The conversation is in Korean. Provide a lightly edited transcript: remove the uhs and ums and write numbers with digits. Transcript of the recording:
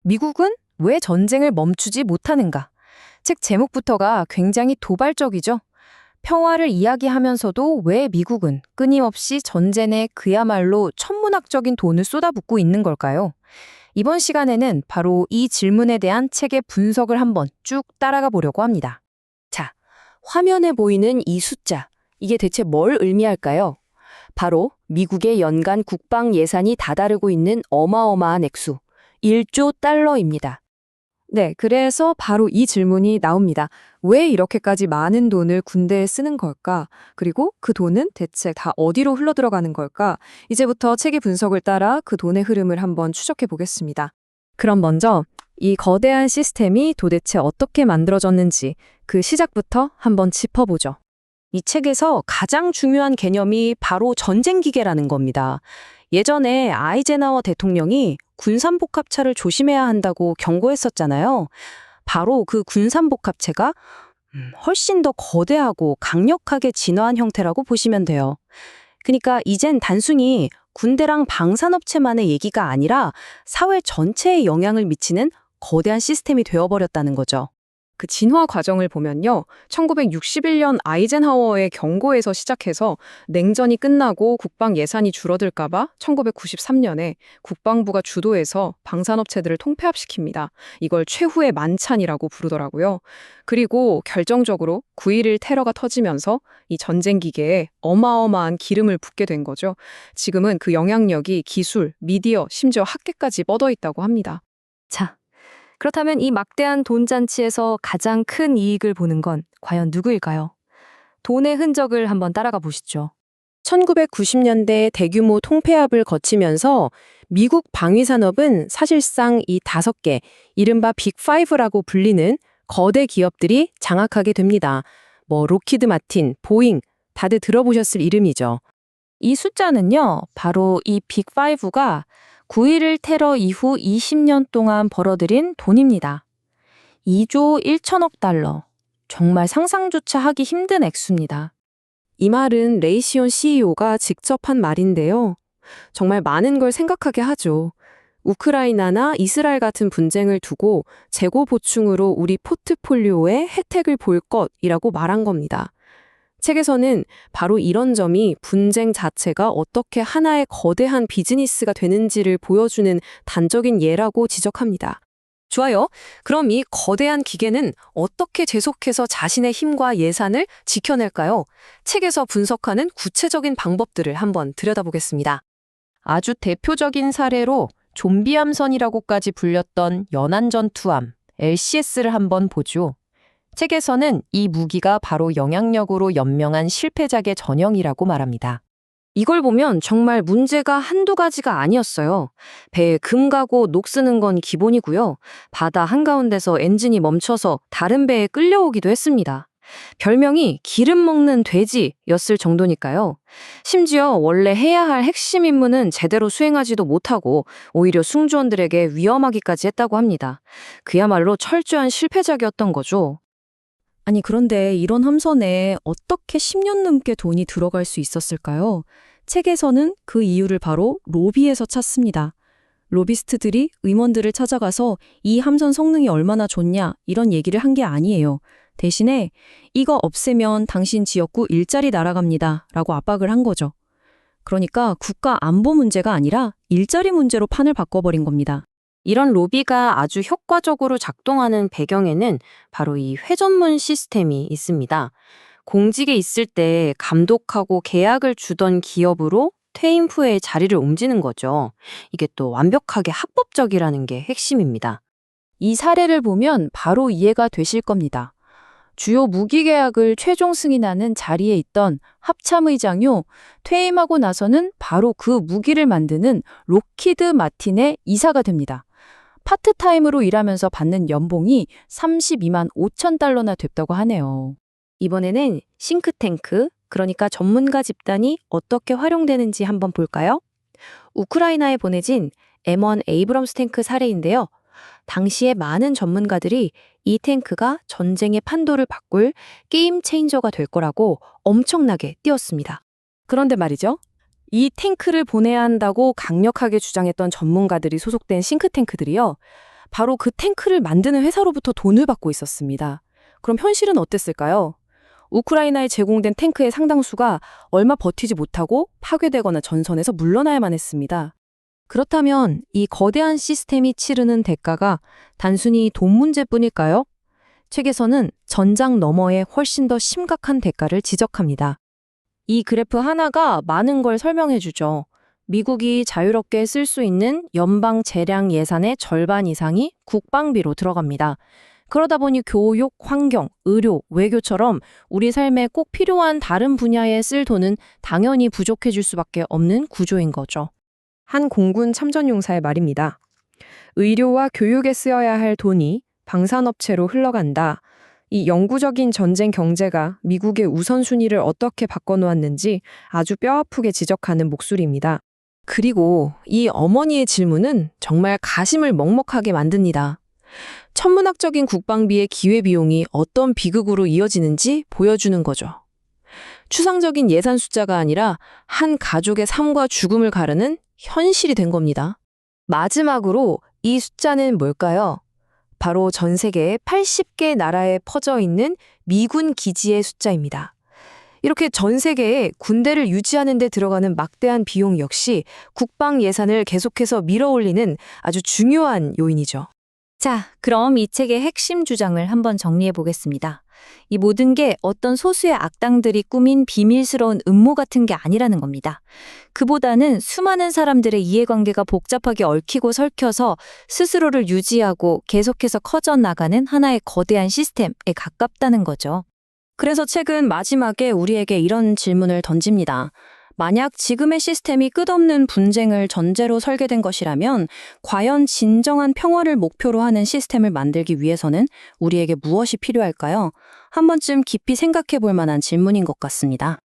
미국은 왜 전쟁을 멈추지 못하는가? 책 제목부터가 굉장히 도발적이죠. 평화를 이야기하면서도 왜 미국은 끊임없이 전쟁에 그야말로 천문학적인 돈을 쏟아붓고 있는 걸까요? 이번 시간에는 바로 이 질문에 대한 책의 분석을 한번 쭉 따라가 보려고 합니다. 자, 화면에 보이는 이 숫자, 이게 대체 뭘 의미할까요? 바로 미국의 연간 국방 예산이 다다르고 있는 어마어마한 액수, 1조 달러입니다. 네, 그래서 바로 이 질문이 나옵니다. 왜 이렇게까지 많은 돈을 군대에 쓰는 걸까? 그리고 그 돈은 대체 다 어디로 흘러들어가는 걸까? 이제부터 책의 분석을 따라 그 돈의 흐름을 한번 추적해 보겠습니다. 그럼 먼저 이 거대한 시스템이 도대체 어떻게 만들어졌는지 그 시작부터 한번 짚어보죠. 이 책에서 가장 중요한 개념이 바로 전쟁기계라는 겁니다. 예전에 아이젠하워 대통령이 군산복합차를 조심해야 한다고 경고했었잖아요. 바로 그 군산복합체가 훨씬 더 거대하고 강력하게 진화한 형태라고 보시면 돼요. 그러니까 이젠 단순히 군대랑 방산업체만의 얘기가 아니라 사회 전체에 영향을 미치는 거대한 시스템이 되어버렸다는 거죠. 그 진화 과정을 보면요. 1961년 아이젠하워의 경고에서 시작해서 냉전이 끝나고 국방 예산이 줄어들까봐 1993년에 국방부가 주도해서 방산업체들을 통폐합시킵니다. 이걸 최후의 만찬이라고 부르더라고요. 그리고 결정적으로 9.11 테러가 터지면서 이 전쟁 기계에 어마어마한 기름을 붓게 된 거죠. 지금은 그 영향력이 기술, 미디어, 심지어 학계까지 뻗어 있다고 합니다. 자, 그렇다면 이 막대한 돈잔치에서 가장 큰 이익을 보는 건 과연 누구일까요? 돈의 흔적을 한번 따라가 보시죠. 1990년대 대규모 통폐합을 거치면서 미국 방위산업은 사실상 이 5개, 이른바 빅5라고 불리는 거대 기업들이 장악하게 됩니다. 록히드 마틴, 보잉, 다들 들어보셨을 이름이죠. 이 숫자는요, 바로 이 빅5가 9.11 테러 이후 20년 동안 벌어들인 돈입니다. 2조 1천억 달러. 정말 상상조차 하기 힘든 액수입니다. 이 말은 레이시온 CEO가 직접 한 말인데요. 정말 많은 걸 생각하게 하죠. 우크라이나나 이스라엘 같은 분쟁을 두고 재고 보충으로 우리 포트폴리오에 혜택을 볼 것이라고 말한 겁니다. 책에서는 바로 이런 점이 분쟁 자체가 어떻게 하나의 거대한 비즈니스가 되는지를 보여주는 단적인 예라고 지적합니다. 좋아요. 그럼 이 거대한 기계는 어떻게 계속해서 자신의 힘과 예산을 지켜낼까요? 책에서 분석하는 구체적인 방법들을 한번 들여다보겠습니다. 아주 대표적인 사례로 좀비 함선이라고까지 불렸던 연안전투함, LCS를 한번 보죠. 책에서는 이 무기가 바로 영향력으로 연명한 실패작의 전형이라고 말합니다. 이걸 보면 정말 문제가 한두 가지가 아니었어요. 배에 금 가고 녹 쓰는 건 기본이고요. 바다 한가운데서 엔진이 멈춰서 다른 배에 끌려오기도 했습니다. 별명이 기름 먹는 돼지였을 정도니까요. 심지어 원래 해야 할 핵심 임무는 제대로 수행하지도 못하고 오히려 승조원들에게 위험하기까지 했다고 합니다. 그야말로 철저한 실패작이었던 거죠. 아니, 그런데 이런 함선에 어떻게 10년 넘게 돈이 들어갈 수 있었을까요? 책에서는 그 이유를 바로 로비에서 찾습니다. 로비스트들이 의원들을 찾아가서 이 함선 성능이 얼마나 좋냐 이런 얘기를 한 게 아니에요. 대신에 이거 없애면 당신 지역구 일자리 날아갑니다 라고 압박을 한 거죠. 그러니까 국가 안보 문제가 아니라 일자리 문제로 판을 바꿔버린 겁니다. 이런 로비가 아주 효과적으로 작동하는 배경에는 바로 이 회전문 시스템이 있습니다. 공직에 있을 때 감독하고 계약을 주던 기업으로 퇴임 후에 자리를 옮기는 거죠. 이게 또 완벽하게 합법적이라는 게 핵심입니다. 이 사례를 보면 바로 이해가 되실 겁니다. 주요 무기 계약을 최종 승인하는 자리에 있던 합참의장요, 퇴임하고 나서는 바로 그 무기를 만드는 록히드 마틴의 이사가 됩니다. 파트타임으로 일하면서 받는 연봉이 32만 5천 달러나 됐다고 하네요. 이번에는 싱크탱크, 그러니까 전문가 집단이 어떻게 활용되는지 한번 볼까요? 우크라이나에 보내진 M1 에이브럼스 탱크 사례인데요. 당시에 많은 전문가들이 이 탱크가 전쟁의 판도를 바꿀 게임 체인저가 될 거라고 엄청나게 띄웠습니다. 그런데 말이죠. 이 탱크를 보내야 한다고 강력하게 주장했던 전문가들이 소속된 싱크탱크들이요. 바로 그 탱크를 만드는 회사로부터 돈을 받고 있었습니다. 그럼 현실은 어땠을까요? 우크라이나에 제공된 탱크의 상당수가 얼마 버티지 못하고 파괴되거나 전선에서 물러나야만 했습니다. 그렇다면 이 거대한 시스템이 치르는 대가가 단순히 돈 문제뿐일까요? 책에서는 전장 너머에 훨씬 더 심각한 대가를 지적합니다. 이 그래프 하나가 많은 걸 설명해 주죠. 미국이 자유롭게 쓸 수 있는 연방 재량 예산의 절반 이상이 국방비로 들어갑니다. 그러다 보니 교육, 환경, 의료, 외교처럼 우리 삶에 꼭 필요한 다른 분야에 쓸 돈은 당연히 부족해질 수밖에 없는 구조인 거죠. 한 공군 참전용사의 말입니다. 의료와 교육에 쓰여야 할 돈이 방산업체로 흘러간다. 이 영구적인 전쟁 경제가 미국의 우선순위를 어떻게 바꿔놓았는지 아주 뼈아프게 지적하는 목소리입니다. 그리고 이 어머니의 질문은 정말 가심을 먹먹하게 만듭니다. 천문학적인 국방비의 기회비용이 어떤 비극으로 이어지는지 보여주는 거죠. 추상적인 예산 숫자가 아니라 한 가족의 삶과 죽음을 가르는 현실이 된 겁니다. 마지막으로 이 숫자는 뭘까요? 바로 전 세계 80개 나라에 퍼져 있는 미군 기지의 숫자입니다. 이렇게 전 세계에 군대를 유지하는 데 들어가는 막대한 비용 역시 국방 예산을 계속해서 밀어올리는 아주 중요한 요인이죠. 자, 그럼 이 책의 핵심 주장을 한번 정리해 보겠습니다. 이 모든 게 어떤 소수의 악당들이 꾸민 비밀스러운 음모 같은 게 아니라는 겁니다. 그보다는 수많은 사람들의 이해관계가 복잡하게 얽히고 설켜서 스스로를 유지하고 계속해서 커져 나가는 하나의 거대한 시스템에 가깝다는 거죠. 그래서 책은 마지막에 우리에게 이런 질문을 던집니다. 만약 지금의 시스템이 끝없는 분쟁을 전제로 설계된 것이라면 과연 진정한 평화를 목표로 하는 시스템을 만들기 위해서는 우리에게 무엇이 필요할까요? 한 번쯤 깊이 생각해 볼 만한 질문인 것 같습니다.